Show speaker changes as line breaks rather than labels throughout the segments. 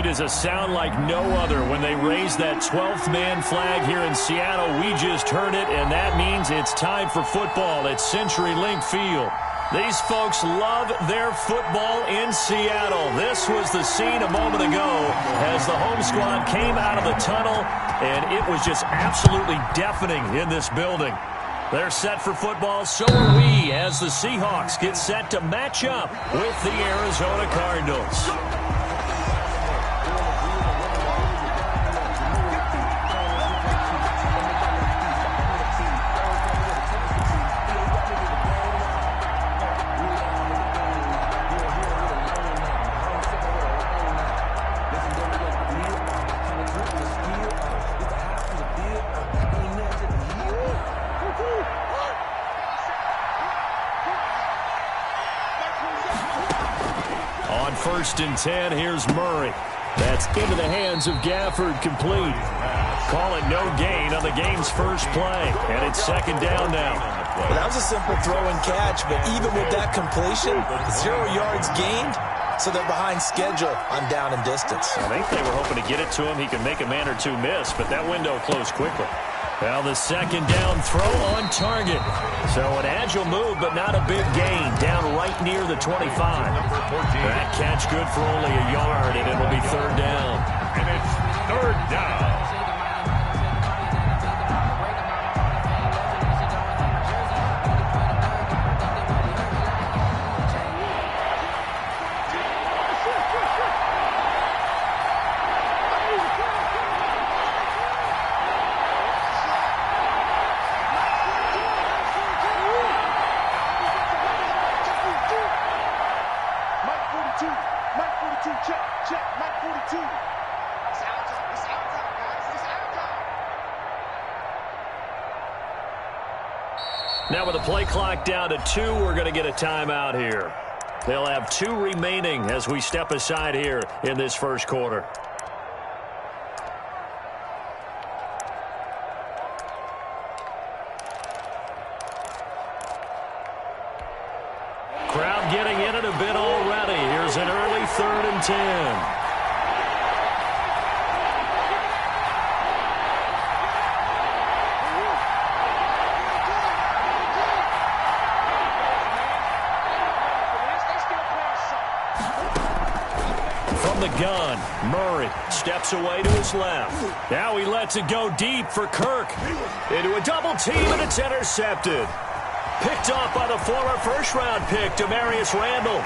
expected is a sound like no other when they raise that 12th man flag here in Seattle. We just heard it, and that means it's time for football at CenturyLink Field. These folks love their football in Seattle. This was the scene a moment ago as the home squad came out of the tunnel, and it was just absolutely deafening in this building. They're set for football, so are we, as the Seahawks get set to match up with the Arizona Cardinals. First and 10, here's Murray. That's into the hands of Gafford, complete. Call it no gain on the game's first play, and it's second down now.
Well, that was a simple throw and catch, but even with that completion, 0 yards gained, so they're behind schedule on down and distance.
I think they were hoping to get it to him. He could make a man or two miss, but that window closed quickly. Well, the second down throw on target. So an agile move, but not a big gain. Down right near the 25. That catch good for only a yard, and it'll be third down.
And it's third down.
Now with the play clock down to 2, we're going to get a timeout here. They'll have 2 remaining as we step aside here in this first quarter. Crowd getting in it a bit already. Here's an early 3rd and 10. The gun. Murray steps away to his left. Now he lets it go deep for Kirk. Into a double team, and it's intercepted. Picked off by the former first-round pick, Demarius Randall.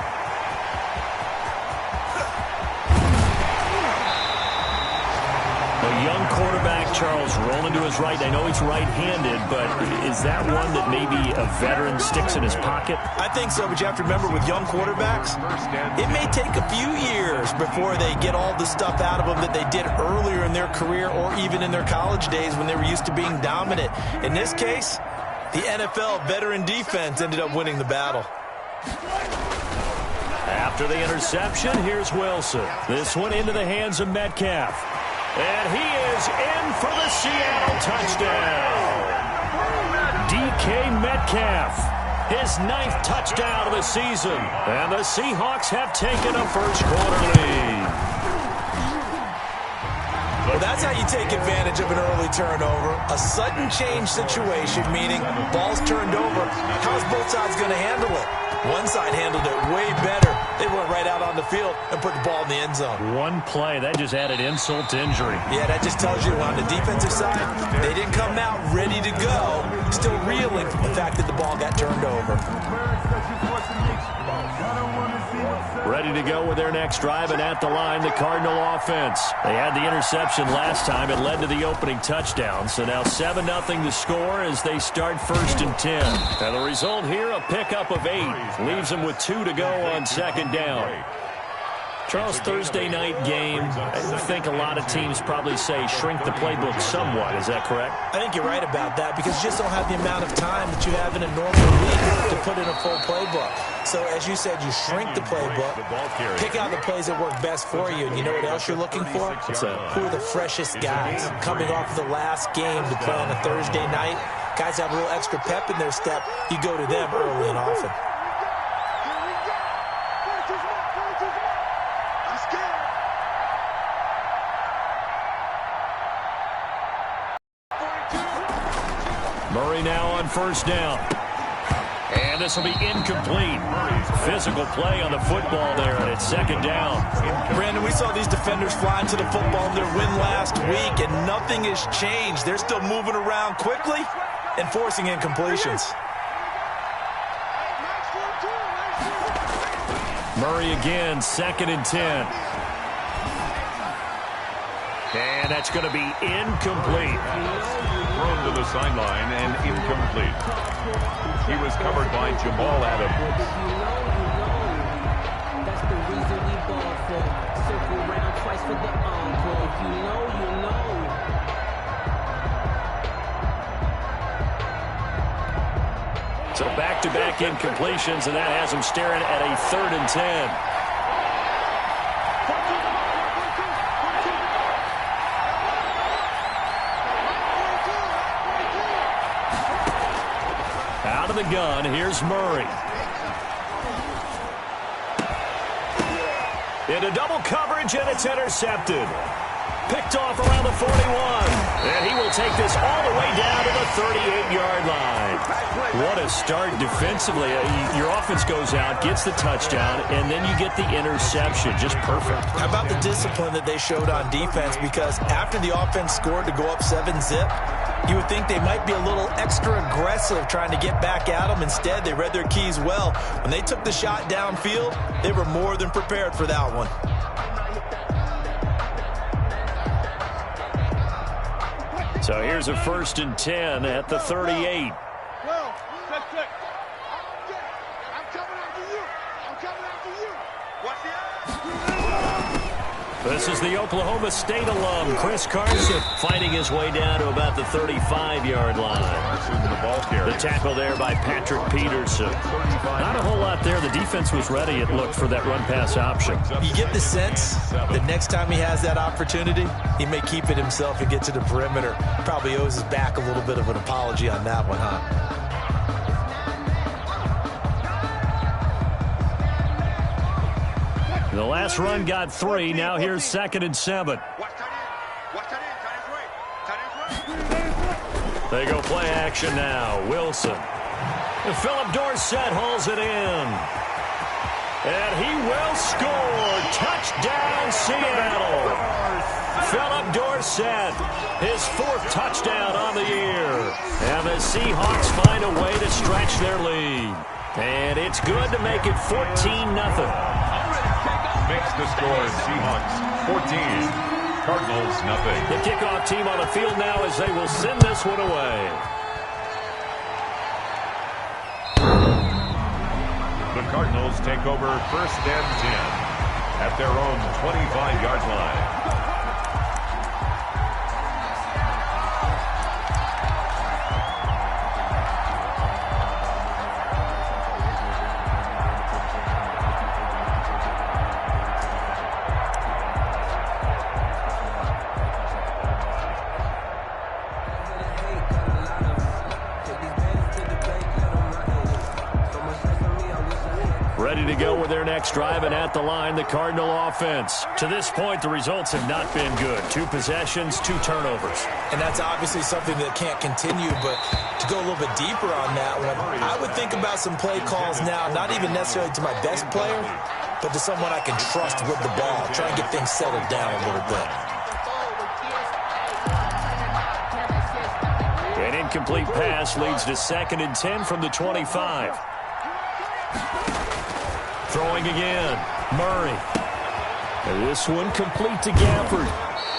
A young quarterback, Charles, rolling to his right. I know he's right-handed, but is that one that maybe a veteran sticks in his pocket?
I think so, but you have to remember with young quarterbacks, it may take a few years before they get all the stuff out of them that they did earlier in their career or even in their college days when they were used to being dominant. In this case, the NFL veteran defense ended up winning the battle.
After the interception, here's Wilson. This one into the hands of Metcalf. And he is in for the Seattle touchdown. DK Metcalf, his 9th touchdown of the season. And the Seahawks have taken a first-quarter lead.
Well, that's how you take advantage of an early turnover. A sudden change situation, meaning ball's turned over. How's both sides going to handle it? One side handled it way better. They went right out on the field and put the ball in the end zone.
One play, that just added insult to injury.
Yeah, that just tells you on the defensive side, they didn't come out ready to go, still reeling from the fact that the ball got turned over.
Ready to go with their next drive, and at the line, the Cardinal offense. They had the interception last time. It led to the opening touchdown. So now 7-0 to score as they start 1st and 10. And the result here, a pickup of 8. Leaves them with 2 to go on second down. Charles, Thursday night game, I think a lot of teams probably say shrink the playbook somewhat. Is that correct?
I think you're right about that because you just don't have the amount of time that you have in a normal week to put in a full playbook. So, as you said, you shrink the playbook, pick out the plays that work best for you. And you know what else you're looking for? Who are the freshest guys coming off of the last game to play on a Thursday night? Guys have a little extra pep in their step. You go to them early and often.
first down. And this will be incomplete. Physical play on the football there, and it's second down.
Brandon, we saw these defenders flying to the football in their win last week, and nothing has changed. They're still moving around quickly and forcing incompletions.
Murray again, 2nd and 10. And that's going to be incomplete.
Thrown to the sideline and incomplete. He was covered by Jamal Adams.
That's the reason we ball for. Circle round twice for the encore. If you know, you know.
So back-to-back incompletions, and that has him staring at a 3rd and 10. Out of the gun, here's Murray. Into double coverage, and it's intercepted. Picked off around the 41. And he will take this all the way down to the 38-yard line. What a start defensively. Your offense goes out, gets the touchdown, and then you get the interception. Just perfect.
How about the discipline that they showed on defense? Because after the offense scored to go up 7-zip, you would think they might be a little extra aggressive trying to get back at them. Instead, they read their keys well. When they took the shot downfield, they were more than prepared for that one.
So here's a 1st and 10 at the 38. This is the Oklahoma State alum, Chris Carson, fighting his way down to about the 35-yard line. The tackle there by Patrick Peterson. Not a whole lot there. The defense was ready, it looked, for that run-pass option.
You get the sense that next time he has that opportunity, he may keep it himself and get to the perimeter. Probably owes his back a little bit of an apology on that one, huh?
The last run got 3. Now here's 2nd and 7. They go play action now. Wilson. And Philip Dorsett hauls it in. And he will score. Touchdown, Seattle. Philip Dorsett, his 4th touchdown on the year. And the Seahawks find a way to stretch their lead. And it's good to make it 14-0.
Makes the score Seahawks 14, Cardinals nothing.
The kickoff team on the field now as they will send this one away.
The Cardinals take over 1st and 10 at their own 25-yard line.
Ready to go with their next drive, and at the line, the Cardinal offense. To this point, the results have not been good. 2 possessions, 2 turnovers.
And that's obviously something that can't continue, but to go a little bit deeper on that one, I would think about some play calls now, not even necessarily to my best player, but to someone I can trust with the ball. Try and get things settled down a little bit.
An incomplete pass leads to 2nd and 10 from the 25. Throwing again, Murray. And this one complete to Gafford.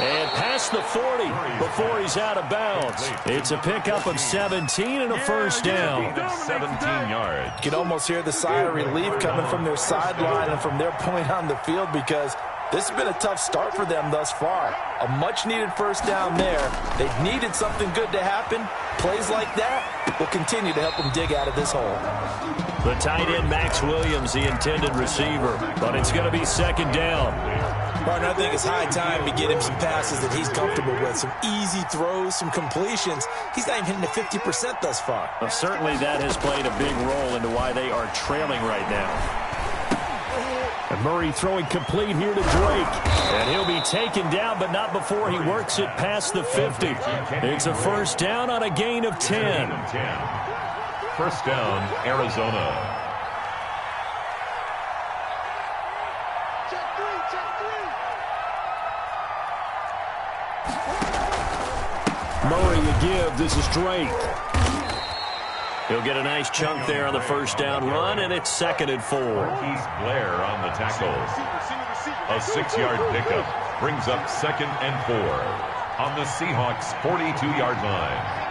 And past the 40 before he's out of bounds. It's a pickup of 17 and a first down.
17 yards.
You can almost hear the sigh of relief coming from their sideline and from their point on the field, because this has been a tough start for them thus far. A much-needed first down there. They've needed something good to happen. Plays like that will continue to help them dig out of this hole.
The tight end, Max Williams, the intended receiver. But it's going to be 2nd down.
Martin, I think it's high time to get him some passes that he's comfortable with. Some easy throws, some completions. He's not even hitting the 50% thus far.
Well, certainly that has played a big role into why they are trailing right now. And Murray throwing complete here to Drake. And he'll be taken down, but not before he works it past the 50. It's a first down on a gain of 10.
First down, Arizona.
Murray to give. This is Drake. He'll get a nice chunk there on the first down run, and it's 2nd and 4.
Heath Blair on the tackle. A 6-yard pickup brings up 2nd and 4 on the Seahawks' 42-yard line.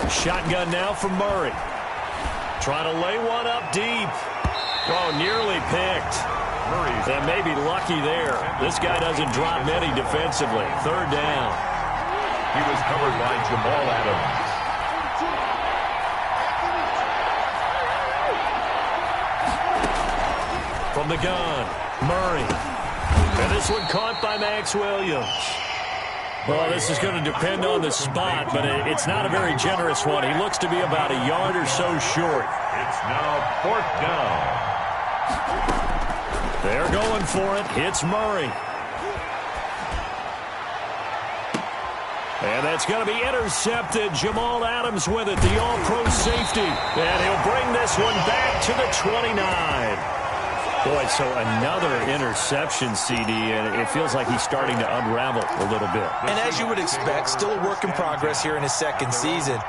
Shotgun now from Murray. Trying to lay one up deep. Oh, nearly picked. They may be lucky there. This guy doesn't drop many defensively. 3rd down.
He was covered by Jamal Adams.
From the gun, Murray. And this one caught by Max Williams. Well, this is going to depend on the spot, but it's not a very generous one. He looks to be about a yard or so short.
It's now 4th down.
They're going for it. It's Murray. And that's going to be intercepted. Jamal Adams with it, the all-pro safety. And he'll bring this one back to the 29. Boy, so another interception, CD, and it feels like he's starting to unravel a little bit.
And as you would expect, still a work in progress here in his 2nd season.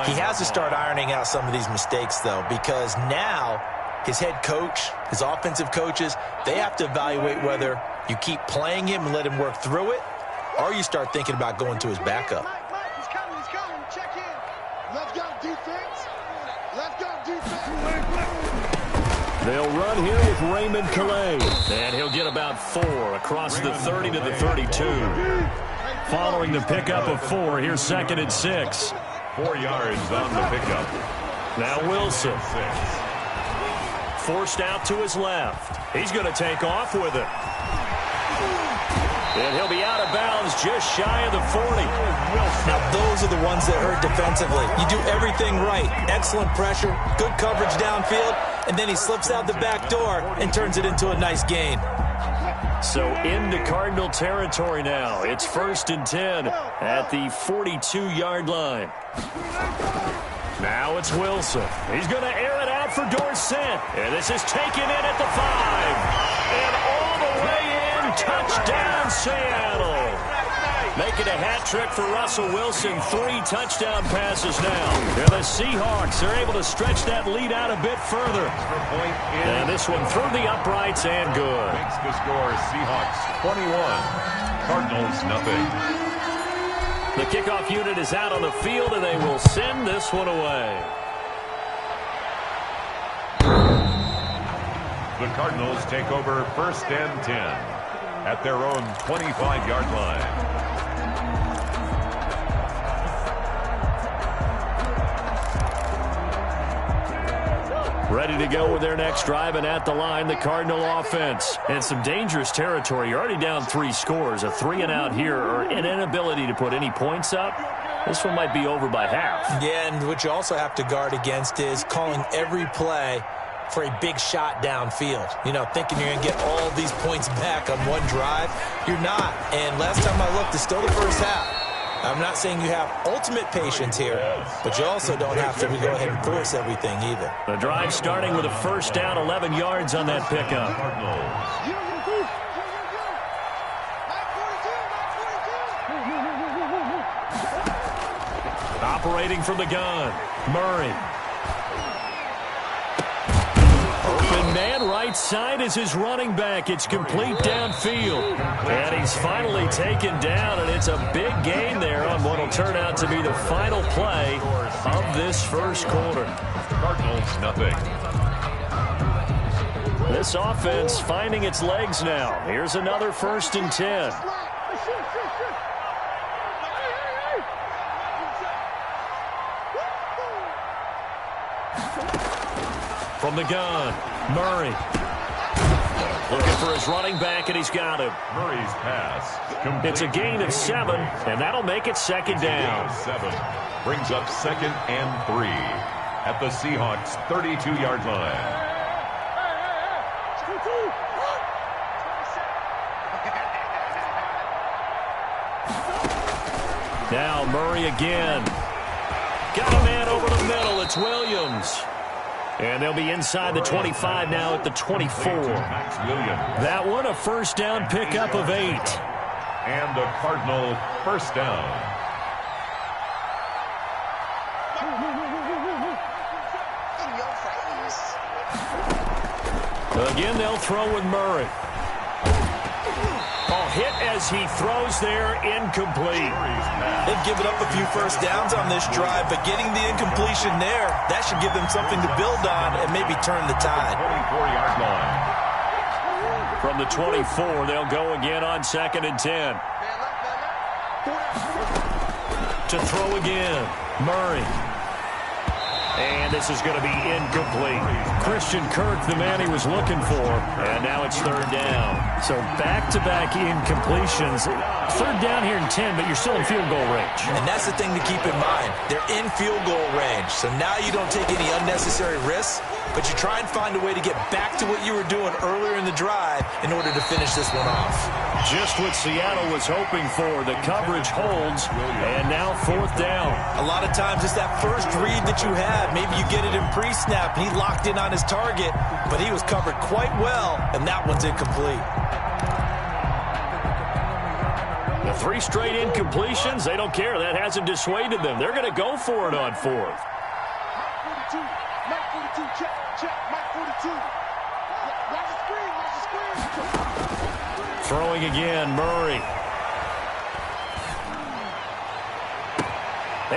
He has to start ironing out some of these mistakes, though, because now his head coach, his offensive coaches, they have to evaluate whether you keep playing him and let him work through it, or you start thinking about going to his backup.
He's coming, check in. Left guard defense. Left guard defense.
They'll run here with Raymond Calais. And he'll get about 4 across the 30 to the 32. Following the pickup of 4, here's 2nd and 6.
4 yards on the pickup.
Now Wilson. Forced out to his left. He's going to take off with it. And he'll be out of bounds just shy of the 40.
Now, those are the ones that hurt defensively. You do everything right. Excellent pressure, good coverage downfield, and then he slips out the back door and turns it into a nice gain.
So into Cardinal territory now. It's 1st and 10 at the 42-yard line. Now it's Wilson. He's going to air it out for Dorsett. And this is taken in at the 5. And all the way in. Touchdown, Seattle. Making a hat trick for Russell Wilson. 3 touchdown passes now. And the Seahawks are able to stretch that lead out a bit further. And this one through the uprights and good.
Makes the score Seahawks 21, Cardinals nothing.
The kickoff unit is out on the field, and they will send this one away.
The Cardinals take over 1st and 10 at their own 25-yard line.
Ready to go with their next drive, and at the line, the Cardinal offense. And some dangerous territory. You're already down 3 scores. A 3-and-out here, or an inability to put any points up. This one might be over by half.
Yeah, and what you also have to guard against is calling every play for a big shot downfield. You know, thinking you're going to get all these points back on one drive. You're not. And last time I looked, it's still the first half. I'm not saying you have ultimate patience here, but you also don't have to go ahead and force everything either.
The drive starting with a first down, 11 yards on that pickup. Operating from the gun, Murray. Open man right side is his running back. It's complete downfield. And he's finally taken down, and it's a big gain there on what will turn out to be the final play of this first quarter.
Cardinals nothing.
This offense finding its legs now. Here's another 1st and 10. From the gun, Murray. Looking for his running back, and he's got him.
Murray's pass.
It's a gain of 7, and that'll make it 2nd down.
7 brings up 2nd and 3 at the Seahawks' 32-yard line.
Now Murray again. Got a man over the middle. It's Williams. And they'll be inside the 25 now at the 24. That one a first down pickup of 8.
And a Cardinal first down.
Again, they'll throw with Murray. Hit as he throws there, incomplete.
They've given up a few first downs on this drive, but getting the incompletion there, that should give them something to build on and maybe turn the tide.
24-yard line.
From the 24, they'll go again on 2nd and 10. To throw again, Murray. And this is going to be incomplete. Christian Kirk, the man he was looking for. And now it's 3rd down. So back-to-back incompletions. 3rd down here in 10, but you're still in field goal range.
And that's the thing to keep in mind. They're in field goal range. So now you don't take any unnecessary risks, but you try and find a way to get back to what you were doing earlier in the drive in order to finish this one off.
Just what Seattle was hoping for. The coverage holds, and now 4th down.
A lot of times it's that first read that you have. Maybe you get it in pre-snap, and he locked in on his target, but he was covered quite well, and that one's incomplete.
The 3 straight incompletions, they don't care. That hasn't dissuaded them. They're going to go for it on 4th.
Mike 42, check, Mike 42. Watch the screen.
Throwing again, Murray.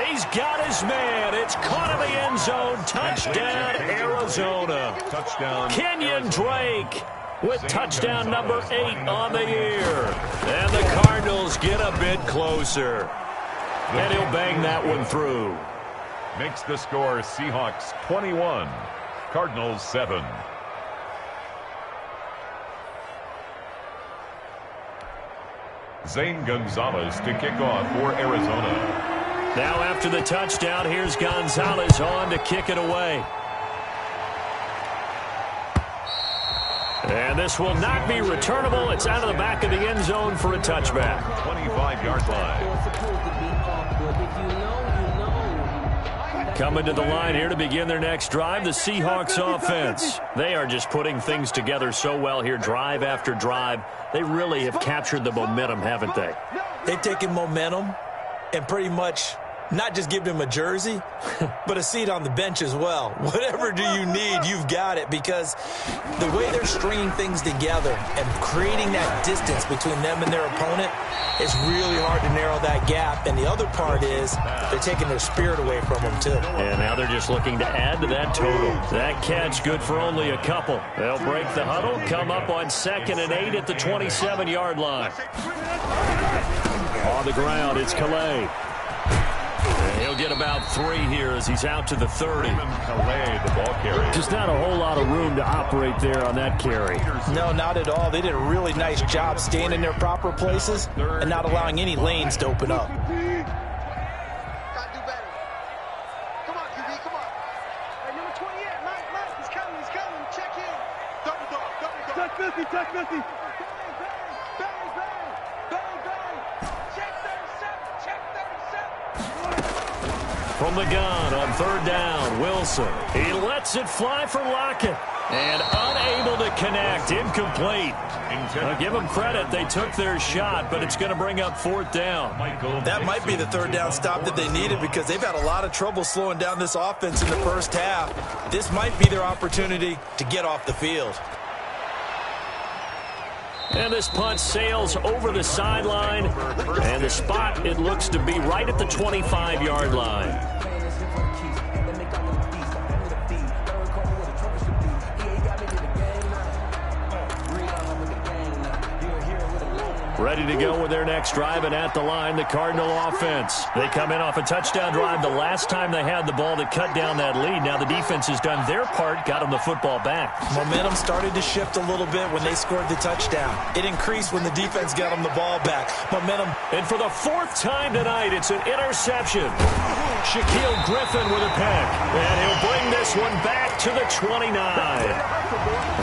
He's got his man. It's caught in the end zone. Touchdown, Arizona.
Touchdown.
Kenyon Drake with touchdown number 8 on the year. And the Cardinals get a bit closer. And he'll bang that one through.
Makes the score Seahawks 21, Cardinals 7. Zane Gonzalez to kick off for Arizona.
Now after the touchdown, here's Gonzalez on to kick it away. And this will not be returnable. It's out of the back of the end zone for a touchback.
25-yard line.
Coming to the line here to begin their next drive, the Seahawks offense. They are just putting things together so well here, drive after drive. They really have captured the momentum, haven't they?
They've taken momentum and pretty much not just give him a jersey, but a seat on the bench as well. Whatever do you need, you've got it, because the way they're stringing things together and creating that distance between them and their opponent, it's really hard to narrow that gap. And the other part is they're taking their spirit away from them, too.
And now they're just looking to add to that total. That catch good for only a couple. They'll break the huddle, come up on 2nd and 8 at the 27-yard line. On the ground, it's Calais. And he'll get about 3 here as he's out to the 30.
Calais, the ball carrier.
Just not a whole lot of room to operate there on that carry.
No, not at all. They did a really nice job staying in their proper places and not allowing any lanes to open up.
Gotta do better. Come on, QB, come on. Hey, number 28, Mike, he's coming. Check in. Double dog. Touch 50. Bang.
From the gun on 3rd down, Wilson. He lets it fly for Lockett. And unable to connect, incomplete. I'll give them credit, they took their shot, but it's going to bring up 4th down.
That might be the 3rd down stop that they needed, because they've had a lot of trouble slowing down this offense in the first half. This might be their opportunity to get off the field.
And this punt sails over the sideline, and the spot, it looks to be right at the 25-yard line. Ready to go with their next drive, and at the line, the Cardinal offense. They come in off a touchdown drive the last time they had the ball that cut down that lead. Now the defense has done their part, got them the football back.
Momentum started to shift a little bit when they scored the touchdown. It increased when the defense got them the ball back. Momentum.
And for the 4th time tonight, it's an interception. Shaquille Griffin with a pick. And he'll bring this one back to the 29.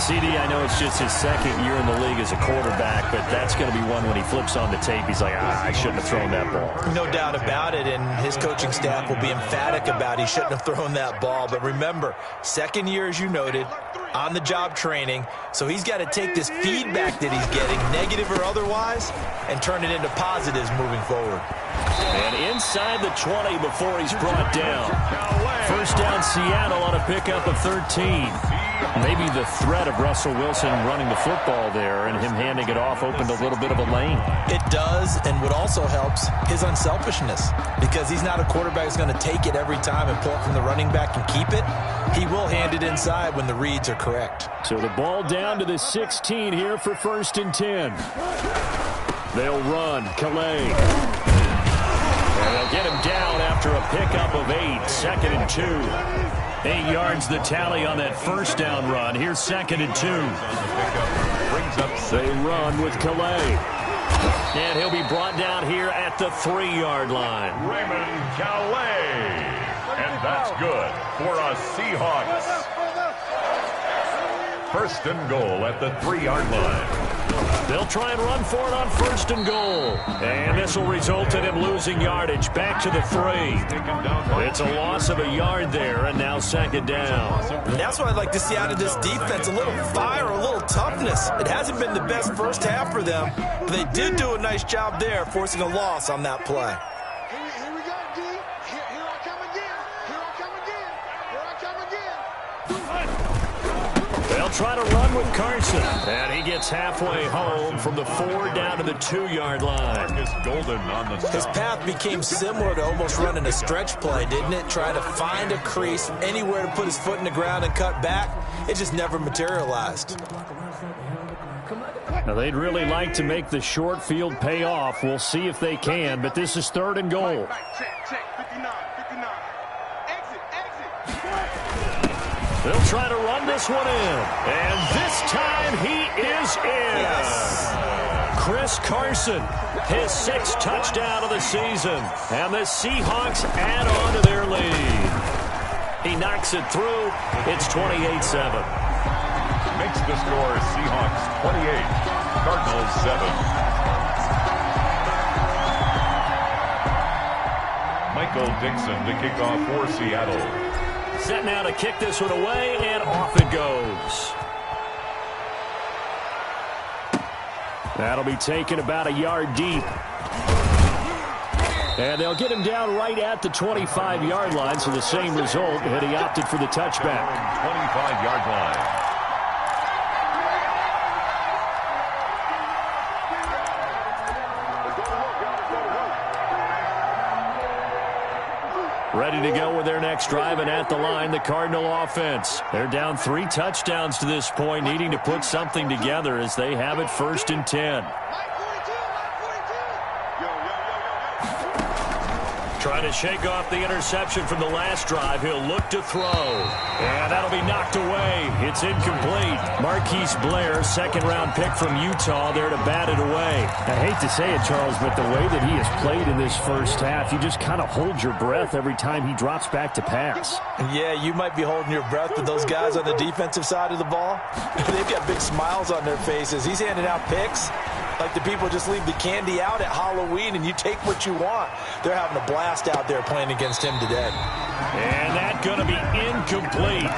CD, I know it's just his second year in the league as a quarterback, but that's going to be one when he flips on the tape. He's like, I shouldn't have thrown that ball.
No doubt about it, and his coaching staff will be emphatic about he shouldn't have thrown that ball. But remember, second year, as you noted, on-the-job training, so he's got to take this feedback that he's getting, negative or otherwise, and turn it into positives moving forward.
And inside the 20 before he's brought down. First down, Seattle on a pickup of 13. Maybe the threat of Russell Wilson running the football there and him handing it off opened a little bit of a lane.
It does, and what also helps, his unselfishness, because he's not a quarterback who's going to take it every time and pull it from the running back and keep it. He will hand it inside when the reads are correct.
So the ball down to the 16 here for 1st and 10. They'll run. Calais. And they'll get him down after a pickup of 8. 2nd and 2. 8 yards the tally on that first down run. Here's 2nd and 2. They run with Calais. And he'll be brought down here at the 3-yard line.
Raymond Calais. And that's good for a Seahawks. 1st and goal at the 3-yard line.
They'll try and run for it on 1st and goal. And this will result in him losing yardage back to the 3. It's a loss of a yard there, and now 2nd down.
And that's what I'd like to see out of this defense, a little fire, a little toughness. It hasn't been the best first half for them, but they did do a nice job there, forcing a loss on that play.
Here we go, D. Here I come again. Here I come again. Here I come again.
They'll try to run with Carson. And he gets halfway home from the 4 down to the 2-yard line.
Golden on the
His path became similar to almost running a stretch play, didn't it? Trying to find a crease, anywhere to put his foot in the ground and cut back. It just never materialized.
Now, they'd really like to make the short field pay off. We'll see if they can, but this is 3rd and goal.
Check, 59. Exit.
They'll try to run this one in. And this time he is in.
Yes.
Chris Carson, his 6th touchdown of the season. And the Seahawks add on to their lead. He knocks it through. It's 28-7.
Makes the score Seahawks 28, Cardinals 7. Michael Dixon to kick off for Seattle.
Set now to kick this one away, and off it goes. That'll be taken about a yard deep. And they'll get him down right at the 25-yard line, so the same result, and he opted for the touchback.
25-yard line.
Ready to go with their next drive, and at the line, the Cardinal offense. They're down 3 touchdowns to this point, needing to put something together as they have it 1st and 10. Trying to shake off the interception from the last drive. He'll look to throw. And that'll be knocked away. It's incomplete. Marquise Blair, 2nd-round pick from Utah, there to bat it away. I hate to say it, Charles, but the way that he has played in this first half, you just kind of hold your breath every time he drops back to pass.
Yeah, you might be holding your breath, but those guys on the defensive side of the ball, they've got big smiles on their faces. He's handing out picks like the people just leave the candy out at Halloween and you take what you want. They're having a blast out there playing against him today.
And that's going to be incomplete.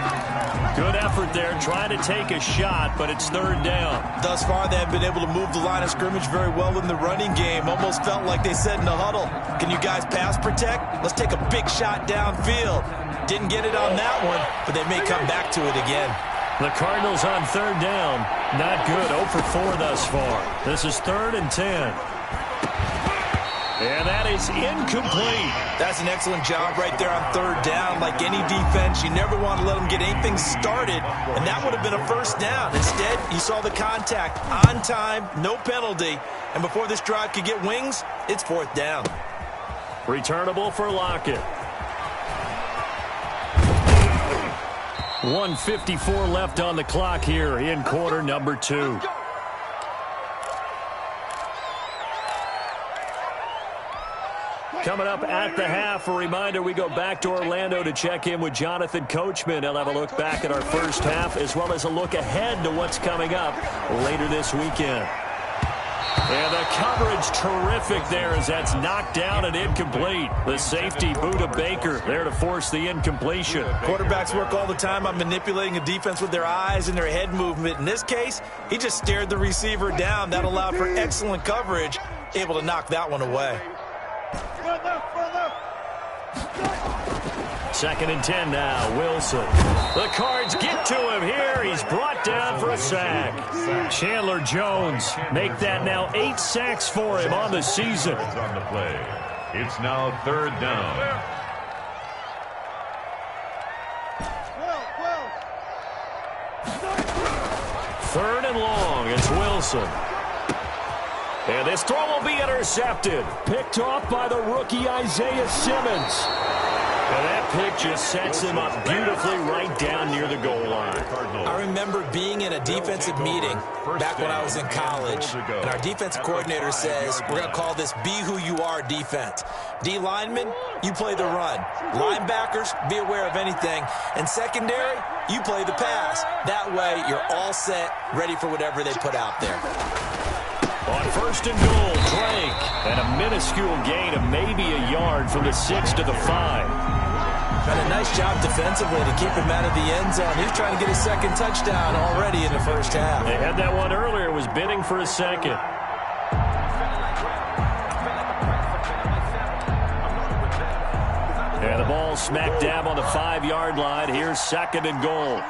Good effort there, trying to take a shot, but it's 3rd down.
Thus far, they have been able to move the line of scrimmage very well in the running game. Almost felt like they said in the huddle, can you guys pass protect? Let's take a big shot downfield. Didn't get it on that one, but they may come back to it again.
The Cardinals on 3rd down. Not good. 0 for 4 thus far. This is 3rd and 10. And that is incomplete.
That's an excellent job right there on 3rd down. Like any defense, you never want to let them get anything started, and that would have been a 1st down. Instead, you saw the contact on time, no penalty, and before this drive could get wings, it's 4th down.
Returnable for Lockett. 1:54 left on the clock here in quarter number 2. Coming up at the half, a reminder, we go back to Orlando to check in with Jonathan Coachman. He'll have a look back at our first half as well as a look ahead to what's coming up later this weekend. And the coverage terrific there as that's knocked down and incomplete. The safety, Buda Baker, there to force the incompletion.
Quarterbacks work all the time on manipulating a defense with their eyes and their head movement. In this case, he just stared the receiver down. That allowed for excellent coverage, able to knock that one away.
2nd and 10 now, Wilson. The Cards get to him here. He's brought down for a sack. Chandler Jones make that now 8 sacks for him on the season.
On the play. It's now 3rd down.
3rd and long. It's Wilson. And this throw will be intercepted. Picked off by the rookie Isaiah Simmons. And that pick just sets him up beautifully right down near the goal line.
I remember being in a defensive meeting back when I was in college, and our defensive coordinator says, we're going to call this be who you are defense. D linemen, you play the run. Linebackers, be aware of anything. And secondary, you play the pass. That way, you're all set, ready for whatever they put out there.
On 1st and goal, Drake. And a minuscule gain of maybe a yard from the 6 to the 5.
Done a nice job defensively to keep him out of the end zone. He's trying to get his 2nd touchdown already in the first half.
They had that one earlier, was bidding for a 2nd. And the ball smack dab on the 5-yard line. Here's 2nd and goal.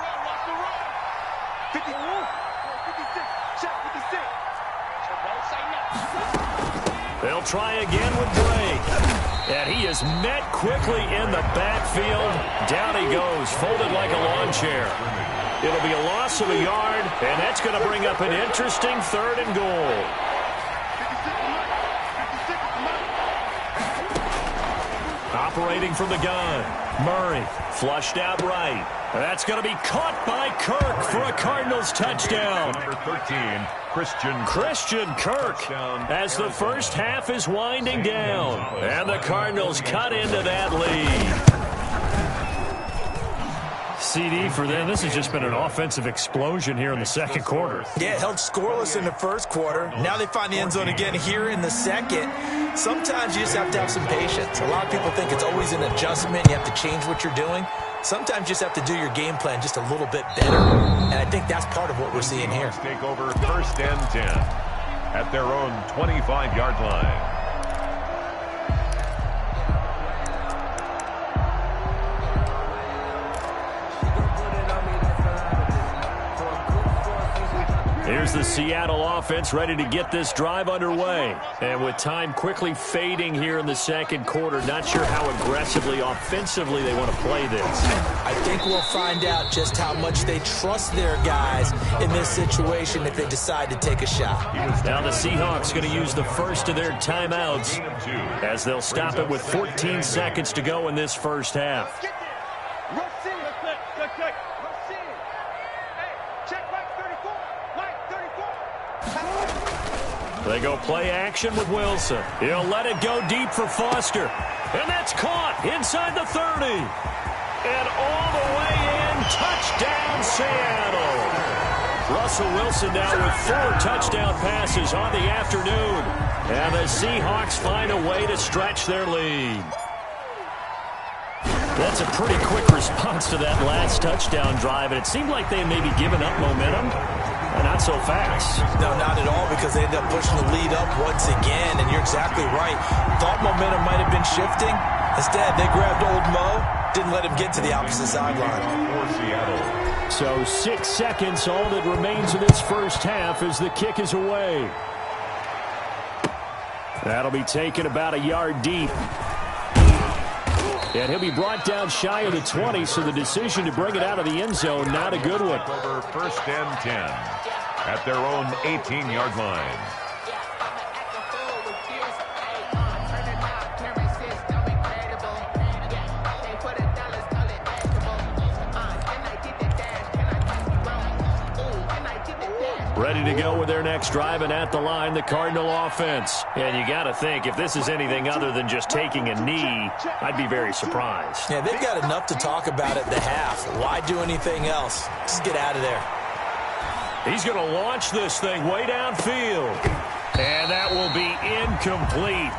They'll try again with Drake. And he is met quickly in the backfield. Down he goes, folded like a lawn chair. It'll be a loss of a yard, and that's going to bring up an interesting 3rd and goal. Operating from the gun, Murray flushed out right. That's going to be caught by Kirk for a Cardinals touchdown.
Number 13,
Christian Kirk as the first half is winding down. And the Cardinals cut into that lead. CD for them. This has just been an offensive explosion here in the 2nd quarter.
Yeah, held scoreless in the 1st quarter. Now they find the end zone again here in the 2nd. Sometimes you just have to have some patience. A lot of people think it's always an adjustment. You have to change what you're doing. Sometimes you just have to do your game plan just a little bit better. And I think that's part of what we're seeing here.
Take over 1st and 10 at their own 25-yard line.
Here's the Seattle offense ready to get this drive underway. And with time quickly fading here in the 2nd quarter, not sure how aggressively, offensively they want to play this.
I think we'll find out just how much they trust their guys in this situation if they decide to take a shot.
Now the Seahawks going to use the first of their timeouts as they'll stop it with 14 seconds to go in this first half. They go play action with Wilson. He'll let it go deep for Foster. And that's caught inside the 30. And all the way in, touchdown Seattle. Russell Wilson now with 4 touchdown passes on the afternoon. And the Seahawks find a way to stretch their lead. That's a pretty quick response to that last touchdown drive. And it seemed like they had maybe given up momentum. Not so fast.
No, not at all, because they ended up pushing the lead up once again, and you're exactly right. Thought momentum might have been shifting. Instead, they grabbed old Mo, didn't let him get to the opposite sideline.
So 6 seconds, all that remains of this first half as the kick is away. That'll be taken about a yard deep. And he'll be brought down shy of the 20, so the decision to bring it out of the end zone, not a good one.
Over 1st and 10 at their own 18-yard line.
Ready to go with their next drive, and at the line, the Cardinal offense. And you got to think, if this is anything other than just taking a knee, I'd be very surprised.
Yeah, they've got enough to talk about at the half. Why do anything else? Just get out of there.
He's going to launch this thing way downfield. And that will be incomplete.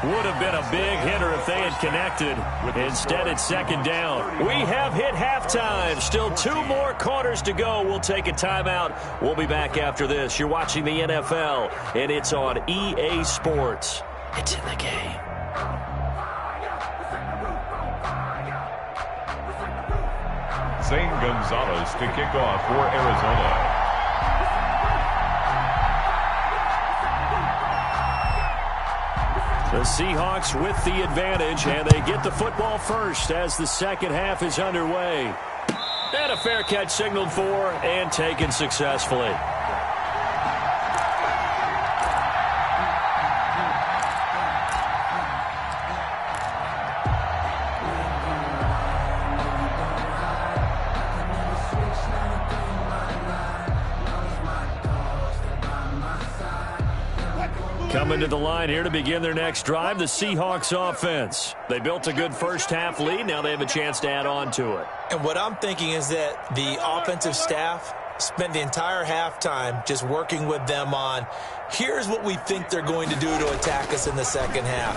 Would have been a big hitter if they had connected. Instead, it's second down. We have hit halftime. Still 2 more quarters to go. We'll take a timeout. We'll be back after this. You're watching the NFL, and it's on EA Sports. It's in the game.
Zane Gonzalez to kick off for Arizona.
The Seahawks with the advantage, and they get the football first as the second half is underway. And a fair catch signaled for and taken successfully. Coming to the line here to begin their next drive, the Seahawks offense. They built a good first-half lead. Now they have a chance to add on to it.
And what I'm thinking is that the offensive staff spent the entire halftime just working with them on, here's what we think they're going to do to attack us in the second half.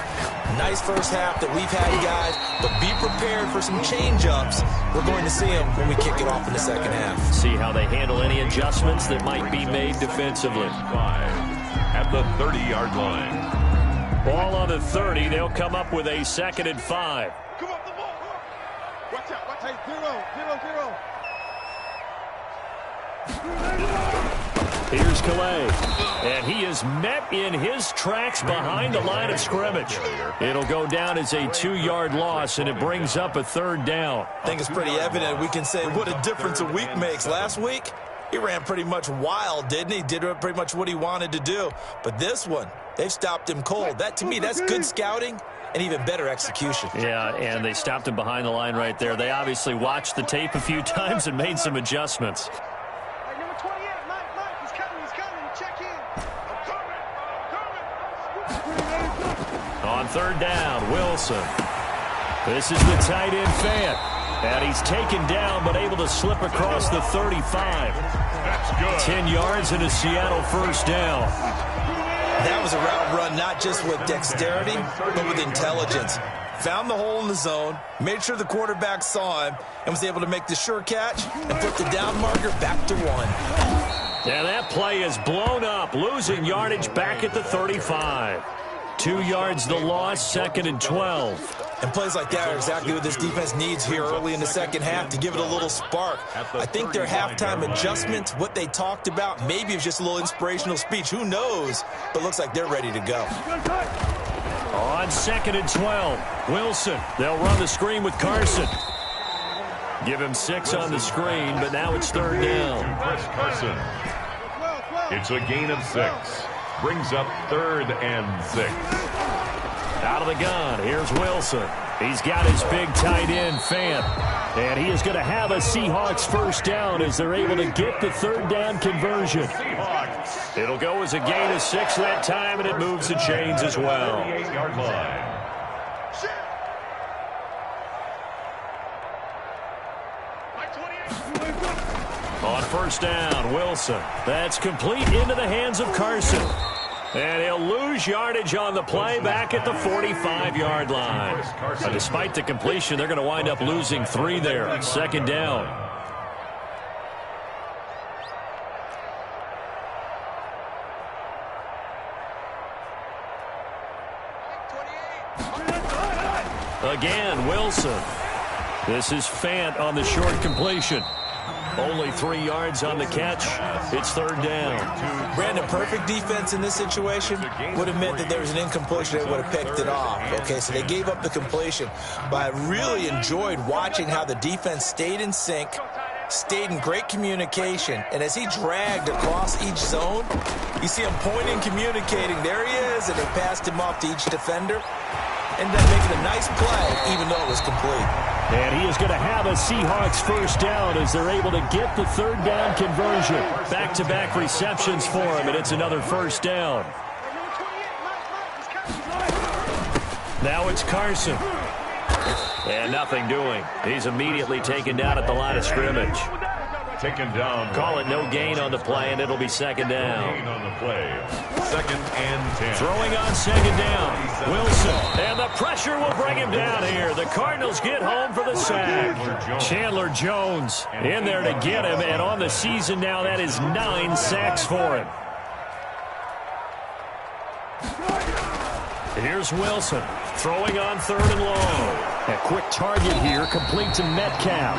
Nice first half that we've had, guys, but be prepared for some change-ups. We're going to see them when we kick it off in the second half.
See how they handle any adjustments that might be made defensively.
At the 30-yard line.
Ball on the 30. They'll come up with a 2nd and 5.
Come up the ball. Watch out. Watch out. 0, 0, 0.
Here's Calais. And he is met in his tracks behind the line of scrimmage. It'll go down as a 2-yard loss, and it brings up a 3rd down.
I think it's pretty evident. We can say what a difference a week makes. Last week, he ran pretty much wild, didn't he? Did pretty much what he wanted to do. But this one, they've stopped him cold. That, to me, that's good scouting and even better execution.
Yeah, and they stopped him behind the line right there. They obviously watched the tape a few times and made some adjustments.
Hey, number 28, Mike, he's coming. Check in. I'm coming.
On 3rd down, Wilson. This is the tight end, Fant. And he's taken down, but able to slip across the 35.
That's good.
10 yards and a Seattle first down.
That was a route run not just with dexterity, but with intelligence. Found the hole in the zone, made sure the quarterback saw him, and was able to make the sure catch and put the down marker back to 1.
And that play is blown up, losing yardage back at the 35. 2 yards the loss, 2nd and 12.
And plays like that are exactly what this defense needs here early in the second half to give it a little spark. I think their halftime adjustments, what they talked about, maybe it was just a little inspirational speech. Who knows? But looks like they're ready to go.
On 2nd and 12, Wilson. They'll run the screen with Carson. Give him 6 on the screen, but now it's 3rd down.
Chris Carson. It's a gain of 6. Brings up 3rd and 6.
Out of the gun, here's Wilson. He's got his big tight end, Fant. And he is going to have a Seahawks first down as they're able to get the 3rd down conversion. It'll go as a gain of 6 that time, and it moves the chains as well.
38-yard line.
On 1st down, Wilson. That's complete into the hands of Carson. And he'll lose yardage on the play back at the 45-yard line. Despite the completion, they're going to wind up losing 3 there. 2nd down. Again, Wilson. This is Fant on the short completion. Only 3 yards on the catch. It's 3rd down.
Brandon, perfect defense in this situation would have meant that there was an incompletion. They would have picked it off. Okay, so they gave up the completion. But I really enjoyed watching how the defense stayed in sync, stayed in great communication. And as he dragged across each zone, you see him pointing, communicating. There he is, and they passed him off to each defender. Ended up making a nice play, even though it was complete.
And he is going to have a Seahawks first down as they're able to get the third down conversion. Back-to-back receptions for him, and it's another first down. Now it's Carson. And nothing doing. He's immediately taken down at the line of scrimmage.
Taken down.
Call it no gain on the play, and it'll be second down.
Gain on the play. 2nd and 10.
Throwing on second down. Wilson. And the pressure will bring him down here. The Cardinals get home for the sack. Chandler Jones in there to get him. And on the season now, that is 9 sacks for him. Here's Wilson. Throwing on 3rd and long. A quick target here, complete to Metcalf.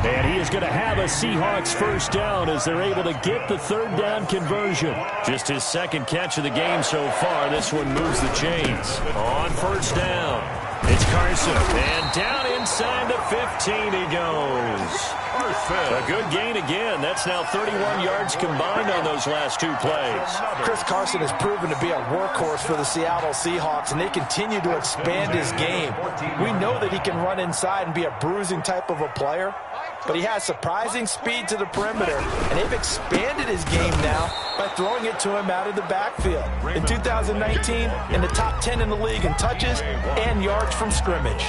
And he is going to have a Seahawks first down as they're able to get the third down conversion. Just his 2nd catch of the game so far. This one moves the chains. On first down, it's Carson. And down inside the 15 he goes. A good gain again. That's now 31 yards combined on those last 2 plays.
Chris Carson has proven to be a workhorse for the Seattle Seahawks, and they continue to expand his game. We know that he can run inside and be a bruising type of a player, but he has surprising speed to the perimeter, and they've expanded his game now by throwing it to him out of the backfield. In 2019, in the top 10 in the league in touches and yards from scrimmage.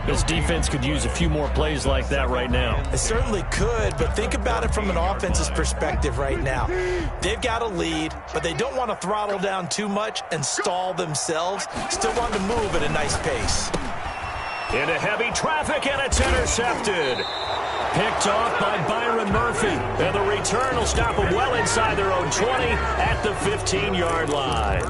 This defense could use a few more plays like that right now.
It certainly could, but think about it from an offense's perspective right now. They've got a lead, but they don't want to throttle down too much and stall themselves. Still want to move at a nice pace.
Into heavy traffic, and it's intercepted. Picked off by Byron Murphy. And the return will stop them well inside their own 20 at the 15-yard line.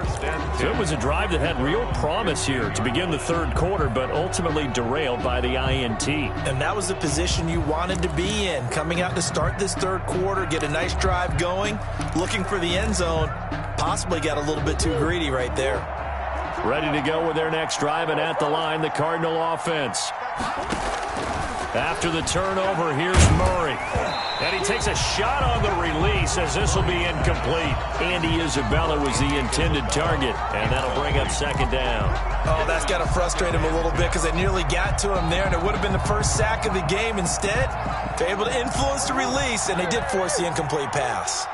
It was a drive that had real promise here to begin the 3rd quarter, but ultimately derailed by the INT.
And that was the position you wanted to be in. Coming out to start this 3rd quarter, get a nice drive going, looking for the end zone. Possibly got a little bit too greedy right there.
Ready to go with their next drive, and at the line, the Cardinal offense. After the turnover, here's Murray. And he takes a shot on the release as this will be incomplete. Andy Isabella was the intended target, and that'll bring up 2nd down.
Oh, that's got to frustrate him a little bit because they nearly got to him there, and it would have been the first sack of the game. Instead, they're able to influence the release, and they did force the incomplete pass.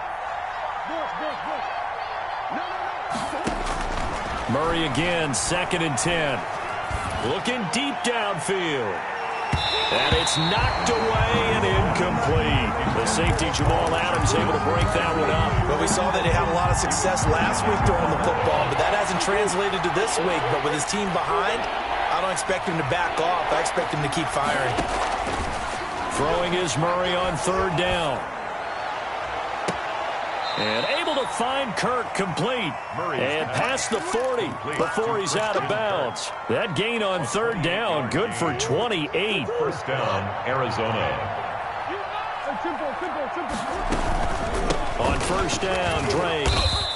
Murray again, 2nd and 10. Looking deep downfield. And it's knocked away and incomplete. The safety, Jamal Adams, able to break that one up.
Well, we saw that he had a lot of success last week throwing the football, but that hasn't translated to this week. But with his team behind, I don't expect him to back off. I expect him to keep firing.
Throwing is Murray on 3rd down. And able to find Kirk complete. And past the 40 before he's out of bounds. That gain on 3rd down, good for 28.
First down, Arizona.
On first down, Drake.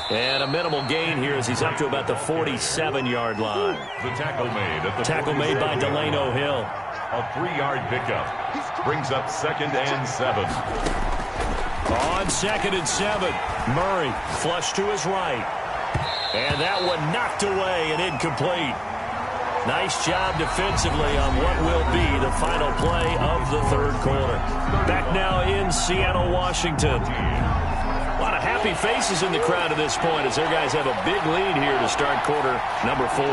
And a minimal gain here as he's up to about the 47-yard line.
The tackle made at the
tackle made by Delano Hill.
A 3-yard pickup. Brings up 2nd and 7.
On 2nd and 7, Murray flush to his right. And that one knocked away and incomplete. Nice job defensively on what will be the final play of the 3rd quarter. Back now in Seattle, Washington. A lot of happy faces in the crowd at this point as their guys have a big lead here to start quarter number 4.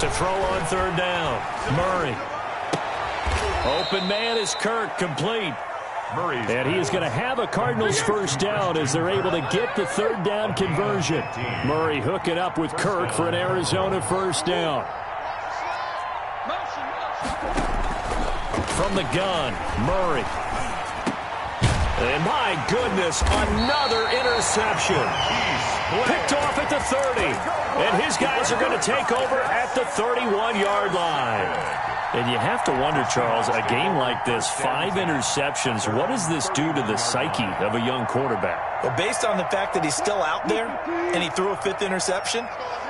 To throw on 3rd down, Murray. Open man is Kirk, complete. And he is going to have a Cardinals first down as they're able to get the 3rd down conversion. Murray hooking up with Kirk for an Arizona first down. From the gun, Murray. And my goodness, another interception. Picked off at the 30. And his guys are going to take over at the 31-yard line. And you have to wonder, Charles, a game like this, 5 interceptions, what does this do to the psyche of a young quarterback?
Well, based on the fact that he's still out there and he threw a 5th interception,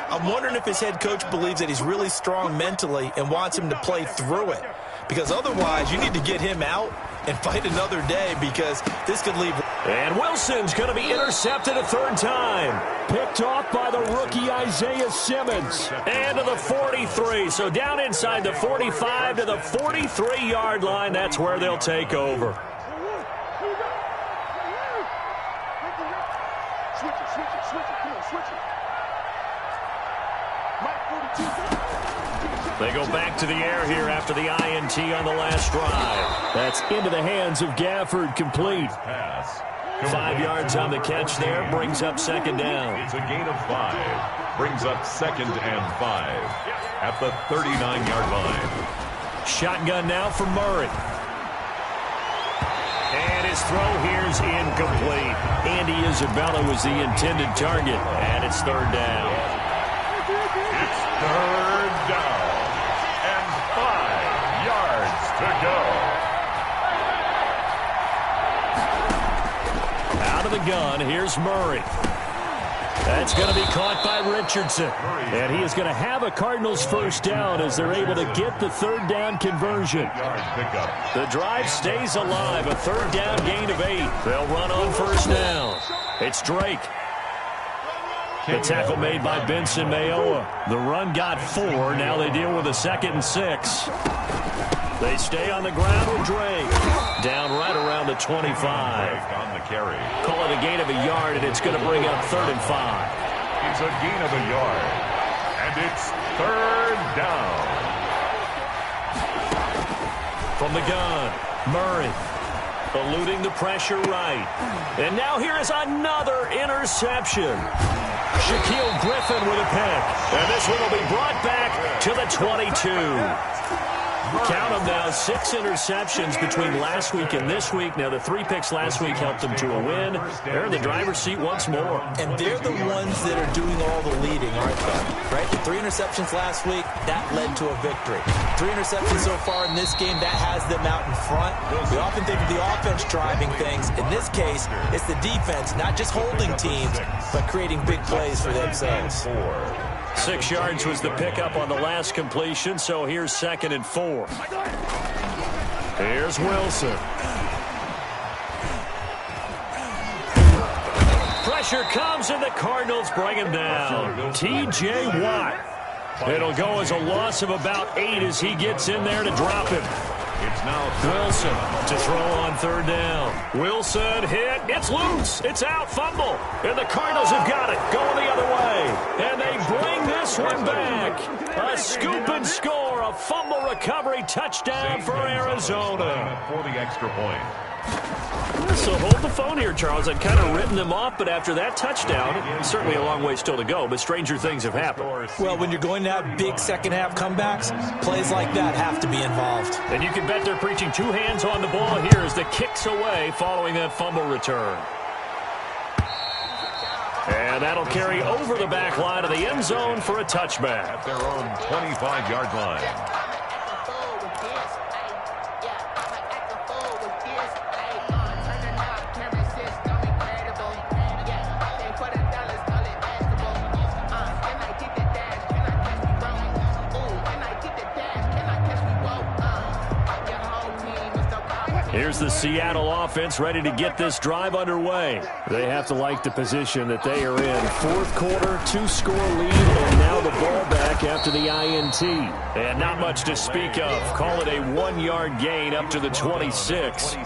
I'm wondering if his head coach believes that he's really strong mentally and wants him to play through it. Because otherwise, you need to get him out and fight another day because this could leave
And Wilson's going to be intercepted a third time. Picked off by the rookie Isaiah Simmons. And to the 43. So down inside the 45 to the 43-yard line. That's where they'll take over. They go back to the air here after the INT on the last drive. That's into the hands of Gafford, complete. 5 yards on the catch there, brings up second down.
It's a gain of 5. Brings up 2nd and 5 at the 39-yard line.
Shotgun now for Murray. And his throw here's incomplete. Andy Isabella was the intended target, and it's third down.
It's third down and 5 yards to go.
Out of the gun, here's Murray. That's going to be caught by Richardson. And he is going to have a Cardinals first down as they're able to get the third down conversion. The drive stays alive, a third down gain of 8. They'll run on first down. It's Drake. The tackle made by Benson Mayowa. The run got 4. Now they deal with a 2nd and 6. They stay on the ground with Drake. Down right around the 25.
On the carry.
Call it a gain of a yard, and it's going to bring up 3rd and 5.
It's a gain of a yard. And it's third down.
From the gun, Murray. Eluding the pressure right. And now here is another interception. Shaquille Griffin with a pick. And this one will be brought back to the 22. Count them now, 6 interceptions between last week and this week. Now, the 3 picks last week helped them to a win. They're in the driver's seat once more.
And they're the ones that are doing all the leading, aren't they? Right? The 3 interceptions last week, that led to a victory. 3 interceptions so far in this game, that has them out in front. We often think of the offense driving things. In this case, it's the defense, not just holding teams, but creating big plays for themselves.
6 yards was the pickup on the last completion, so here's 2nd and 4. Here's Wilson. Pressure comes, and the Cardinals bring him down. T.J. Watt. It'll go as a loss of about 8 as he gets in there to drop him.
It's now
Wilson to throw on third down. Wilson hit. It's loose. It's out. Fumble. And the Cardinals have got it. Going the other way. And they bring this one back. A scoop and score. A fumble recovery touchdown for Arizona.
For the extra point.
So hold the phone here, Charles. I'd kind of written them off, but after that touchdown, certainly a long way still to go, but stranger things have happened.
Well, when you're going to have big second-half comebacks, plays like that have to be involved.
And you can bet they're preaching 2 hands on the ball here as the kick's away following that fumble return. And that'll carry over the back line of the end zone for a touchback.
At their own 25-yard line.
Here's the Seattle offense ready to get this drive underway. They have to like the position that they are in. 4th quarter, 2-score lead, and now the ball back after the INT. And not much to speak of. Call it a 1-yard gain up to the 26.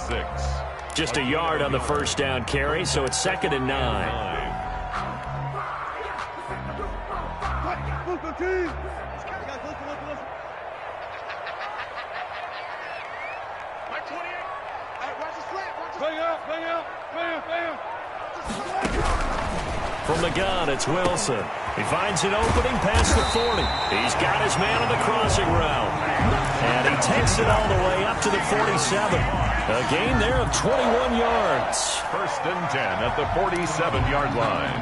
Just a yard on the first down carry, so it's 2nd and 9. From the gun, it's Wilson. He finds an opening past the 40. He's got his man on the crossing route. And he takes it all the way up to the 47. A gain there of 21 yards.
1st and 10 at the 47-yard line.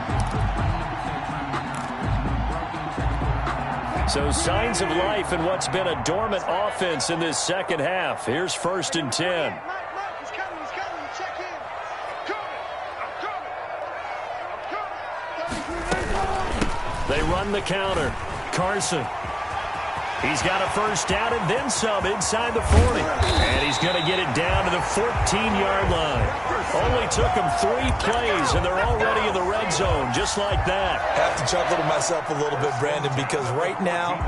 So signs of life in what's been a dormant offense in this second half. Here's 1st and 10. They run the counter. Carson. He's got a first down and then some inside the 40. And he's going to get it down to the 14-yard line. Only took him 3 plays, and they're already in the red zone, just like that.
I have to chuckle to myself a little bit, Brandon, because right now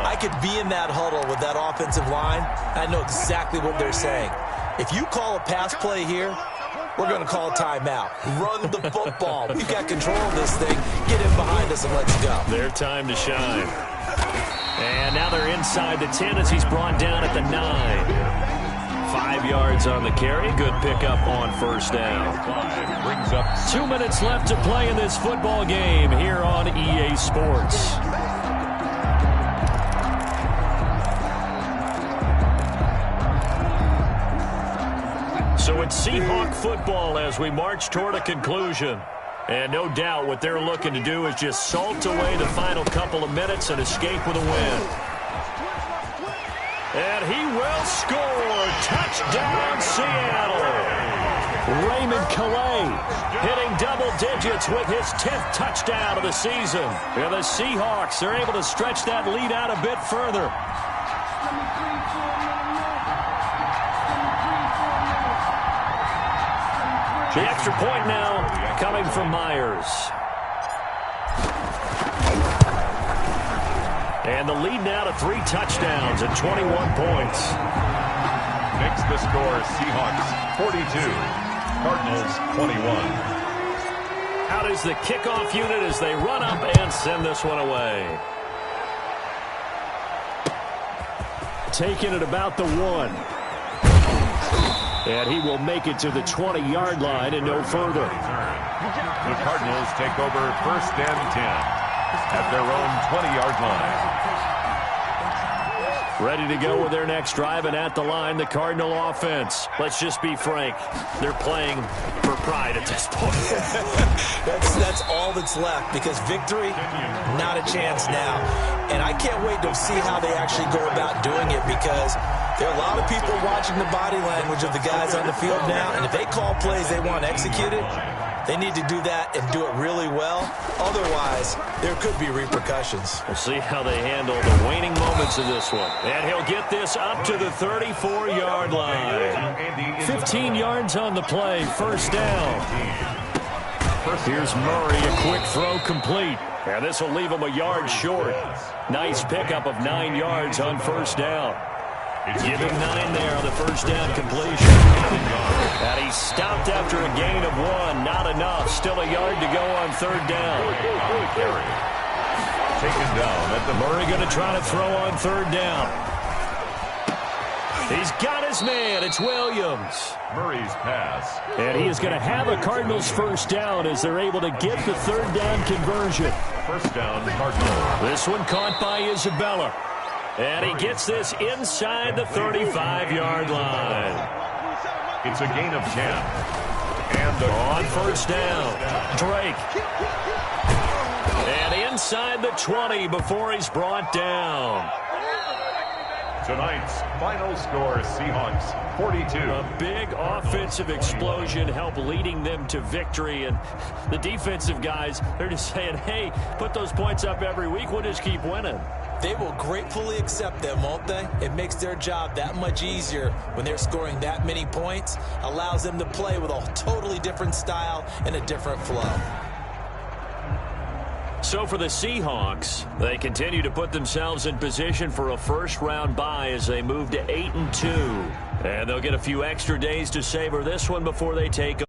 I could be in that huddle with that offensive line. I know exactly what they're saying. If you call a pass play here, we're going to call a timeout. Run the football. We've got control of this thing. Get in behind us and let's go.
Their time to shine. And now they're inside the 10 as he's brought down at the 9. 5 yards on the carry. Good pickup on first down.
Brings up
2 minutes left to play in this football game here on EA Sports. So it's Seahawk football as we march toward a conclusion. And no doubt what they're looking to do is just salt away the final couple of minutes and escape with a win. And he will score. Touchdown, Seattle. Raymond Calais hitting double digits with his 10th touchdown of the season. And the Seahawks are able to stretch that lead out a bit further. The extra point now coming from Myers. And the lead now to 3 touchdowns and 21 points.
Makes the score Seahawks 42, Cardinals 21.
Out is the kickoff unit as they run up and send this one away. Taking it about the 1. And he will make it to the 20-yard line and no further.
The Cardinals take over first and 10 at their own 20-yard line.
Ready to go with their next drive, and at the line, the Cardinal offense. Let's just be frank. They're playing for pride at this point.
That's all that's left, because victory, not a chance now. And I can't wait to see how they actually go about doing it, because there are a lot of people watching the body language of the guys on the field now, and if they call plays they want executed, they need to do that and do it really well. Otherwise, there could be repercussions.
We'll see how they handle the waning moments of this one. And he'll get this up to the 34-yard line. 15 yards on the play, first down. Here's Murray, a quick throw complete. And this will leave him a yard short. Nice pickup of 9 yards on first down. Give him 9 there on the first down completion. And he stopped after a gain of 1. Not enough. Still a yard to go on third down.
Taken down at the
Murray going to try to throw on third down. He's got his man. It's Williams.
Murray's pass.
And he is going to have a Cardinals first down as they're able to get the third down conversion.
First down, Cardinals.
This one caught by Isabella. And he gets this inside the 35-yard line.
It's a gain of 10. And
on first down, Drake. And inside the 20 before he's brought down.
Tonight's final score, Seahawks 42.
A big offensive explosion helped leading them to victory. And the defensive guys, they're just saying, hey, put those points up every week. We'll just keep winning.
They will gratefully accept them, won't they? It makes their job that much easier when they're scoring that many points. Allows them to play with a totally different style and a different flow.
So for the Seahawks, they continue to put themselves in position for a first-round bye as they move to 8-2. And they'll get a few extra days to savor this one before they take